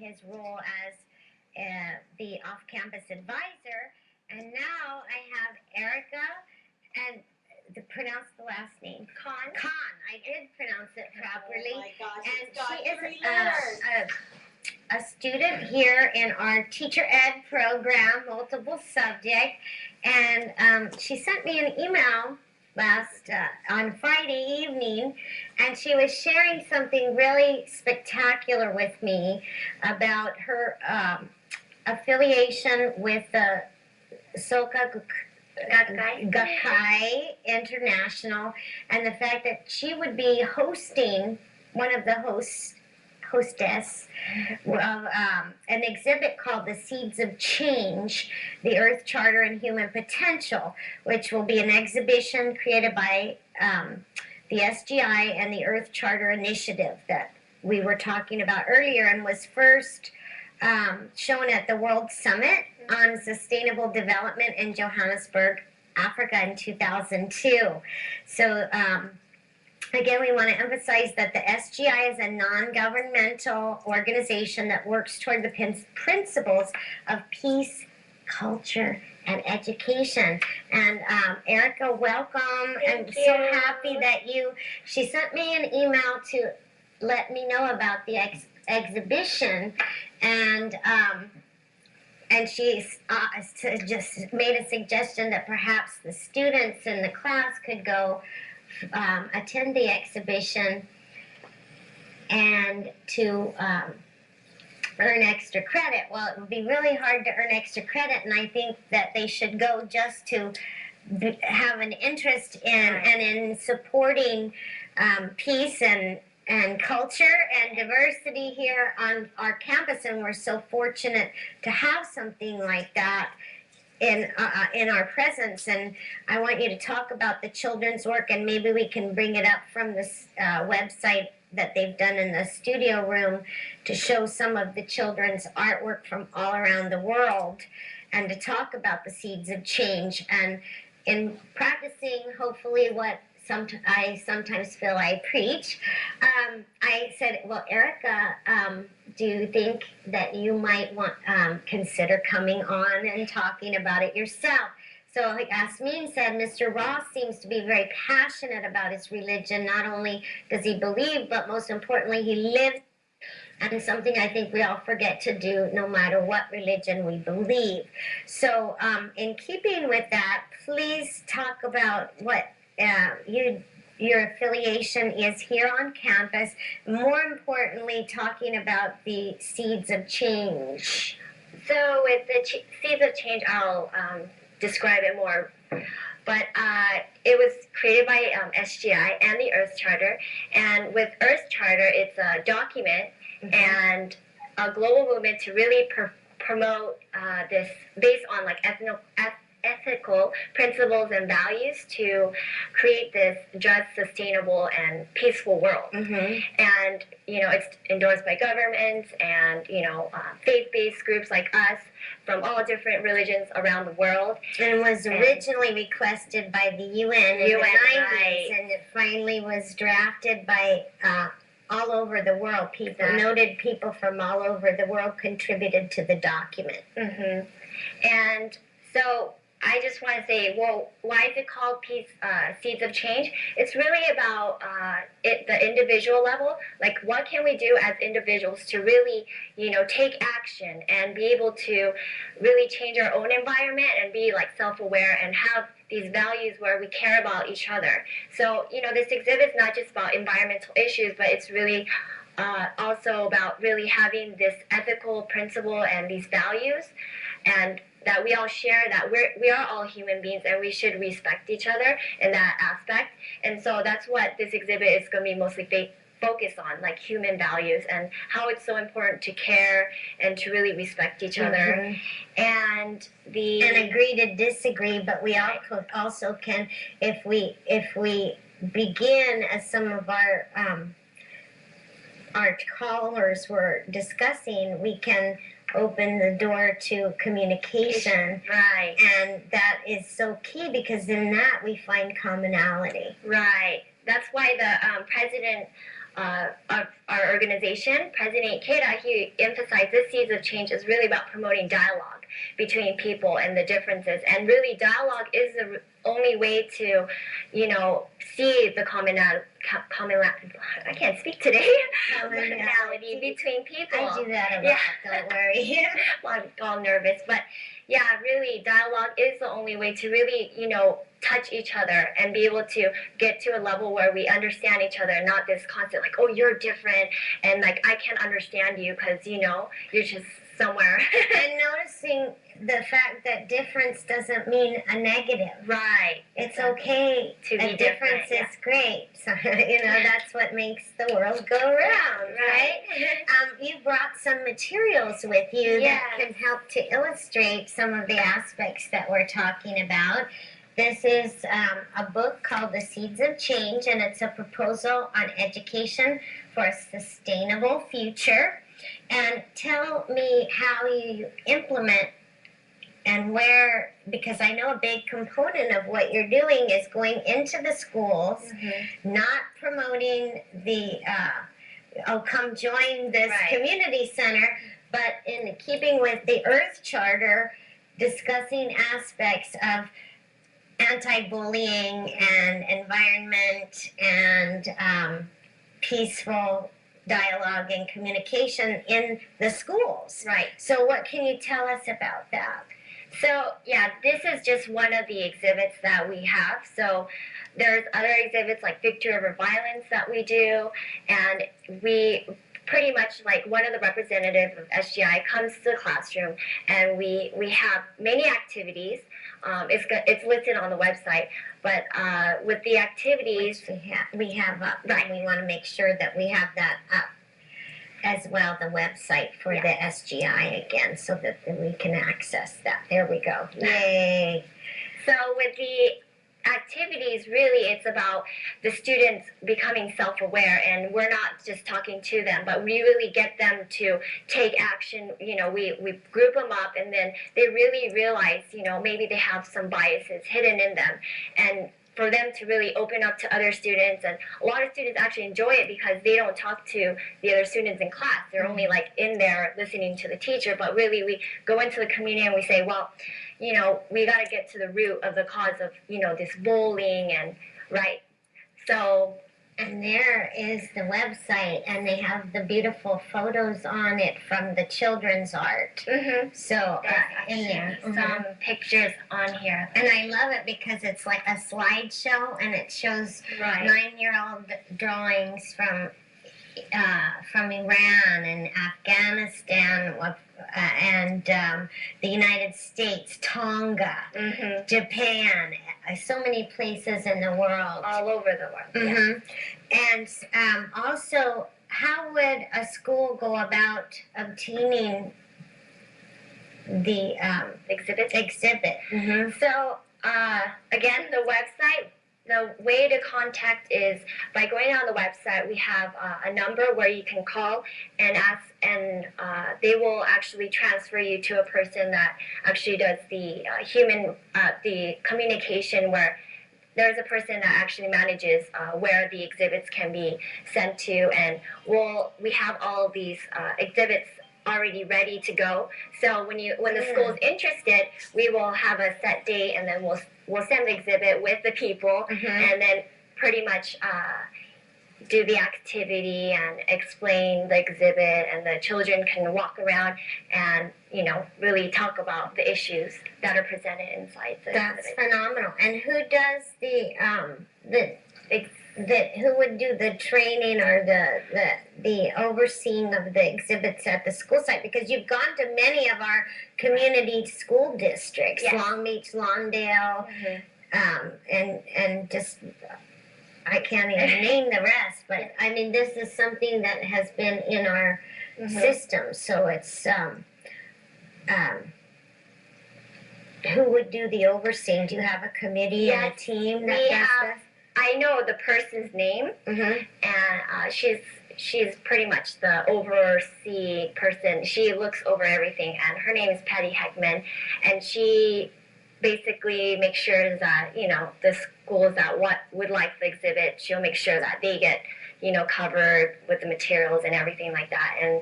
his role as the off-campus advisor. And now I have Erica, and to pronounce the last name. Khan. Khan. I did pronounce it properly. Oh my gosh, and it's got she is 3 letters. a student here in our teacher ed program, multiple subject. And she sent me an email on Friday evening, and she was sharing something really spectacular with me about her affiliation with the Soka Gakkai International, and the fact that she would be hosting, one of the hostess of an exhibit called The Seeds of Change, the Earth Charter and Human Potential, which will be an exhibition created by the SGI and the Earth Charter Initiative that we were talking about earlier, and was first shown at the World Summit on Sustainable Development in Johannesburg, Africa in 2002. So again, we want to emphasize that the SGI is a non-governmental organization that works toward the principles of peace, culture, and education. And Erica, welcome. I'm so happy that she sent me an email to let me know about the exhibition, and she just made a suggestion that perhaps the students in the class could go attend the exhibition and to earn extra credit. Well, it would be really hard to earn extra credit, and I think that they should go just to have an interest in and in supporting peace and culture and diversity here on our campus, and we're so fortunate to have something like that in our presence. And I want you to talk about the children's work, and maybe we can bring it up from this website that they've done in the studio room to show some of the children's artwork from all around the world, and to talk about the seeds of change. And in practicing, hopefully, what I sometimes feel I preach, I said, well, Erica, do you think that you might want consider coming on and talking about it yourself? So like Asmin said, Mr. Ross seems to be very passionate about his religion. Not only does he believe, but most importantly, he lives. And something I think we all forget to do no matter what religion we believe. So in keeping with that, please talk about what your affiliation is here on campus. More importantly, talking about the Seeds of Change. So with the Seeds of Change, I'll describe it more. But it was created by SGI and the Earth Charter. And with Earth Charter, it's a document and a global movement to really promote this based on like ethical principles and values to create this just, sustainable, and peaceful world. And, it's endorsed by governments and, faith-based groups like us from all different religions around the world. And was originally requested by the UN in the 90s, right. And it finally was drafted by all over the world. Noted people from all over the world contributed to the document. And so I just want to say, well, why is it called Seeds of Change? It's really about the individual level. Like, what can we do as individuals to really, take action and be able to really change our own environment and be, like, self-aware and have these values where we care about each other. So, this exhibit is not just about environmental issues, but it's really also about really having this ethical principle and these values, and that we all share, that we are all human beings and we should respect each other in that aspect. And so that's what this exhibit is going to be mostly focused on, like human values and how it's so important to care and to really respect each other. And agree to disagree, but we also can, if we begin, as some of our callers were discussing, we can open the door to communication. Right. And that is so key, because in that we find commonality. Right. That's why the president of our organization, President Ikeda, he emphasized this Seeds of Change is really about promoting dialogue between people and the differences. And really, dialogue is the only way to, see the I can't speak today. Commonality between people. I do that a lot, don't worry. I'm all nervous, but yeah, really, dialogue is the only way to really, touch each other and be able to get to a level where we understand each other, not this constant like, oh, you're different, and like I can't understand you because you're just somewhere. And noticing the fact that difference doesn't mean a negative. Right. It's okay to be difference different, is great. So, that's what makes the world go around, right? You brought some materials with you that can help to illustrate some of the aspects that we're talking about. This is a book called The Seeds of Change, and it's a proposal on education for a sustainable future. And tell me how you implement and where, because I know a big component of what you're doing is going into the schools, not promoting the, come join this community center, but in keeping with the Earth Charter, discussing aspects of anti-bullying and environment and peaceful dialogue and communication in the schools. Right. So what can you tell us about that? So, yeah, this is just one of the exhibits that we have. So there's other exhibits like Victory Over Violence that we do, and we pretty much, like, one of the representatives of SGI comes to the classroom, and we have many activities. It's listed on the website, but with the activities... We have up, right. We want to make sure that we have that up as well, the website for the SGI again, so that we can access that. There we go. Yay! So with the activities, really, it's about the students becoming self-aware, and we're not just talking to them, but we really get them to take action. We group them up, and then they really realize, maybe they have some biases hidden in them, and for them to really open up to other students. And a lot of students actually enjoy it because they don't talk to the other students in class. They're only like in there listening to the teacher, but really we go into the community and we say, well, we got to get to the root of the cause of, this bullying and, right? So... And there is the website, and they have the beautiful photos on it from the children's art. So in there, some pictures on here, and I love it because it's like a slideshow, and it shows 9-year-old drawings from Iran and Afghanistan and the United States, Tonga, Japan, so many places in the world. All over the world. And also, how would a school go about obtaining the exhibit? So, again, the website, the way to contact is by going on the website. We have a number where you can call and ask, and they will actually transfer you to a person that actually does the the communication, where there's a person that actually manages where the exhibits can be sent to, and we have all of these exhibits already ready to go. So when the school is interested, we will have a set date, and then we'll send the exhibit with the people, and then pretty much do the activity and explain the exhibit, and the children can walk around and really talk about the issues that are presented inside the That's exhibit. phenomenal. And who does who would do the training or the overseeing of the exhibits at the school site? Because you've gone to many of our community school districts, Long Beach, Lawndale, and just I can't even name the rest. But I mean, this is something that has been in our system. So it's who would do the overseeing? Do you have a committee and a team that does this? I know the person's name, and she's pretty much the oversee person. She looks over everything, and her name is Patty Heckman, and she basically makes sure that the schools that would like the exhibit, she'll make sure that they get covered with the materials and everything like that. And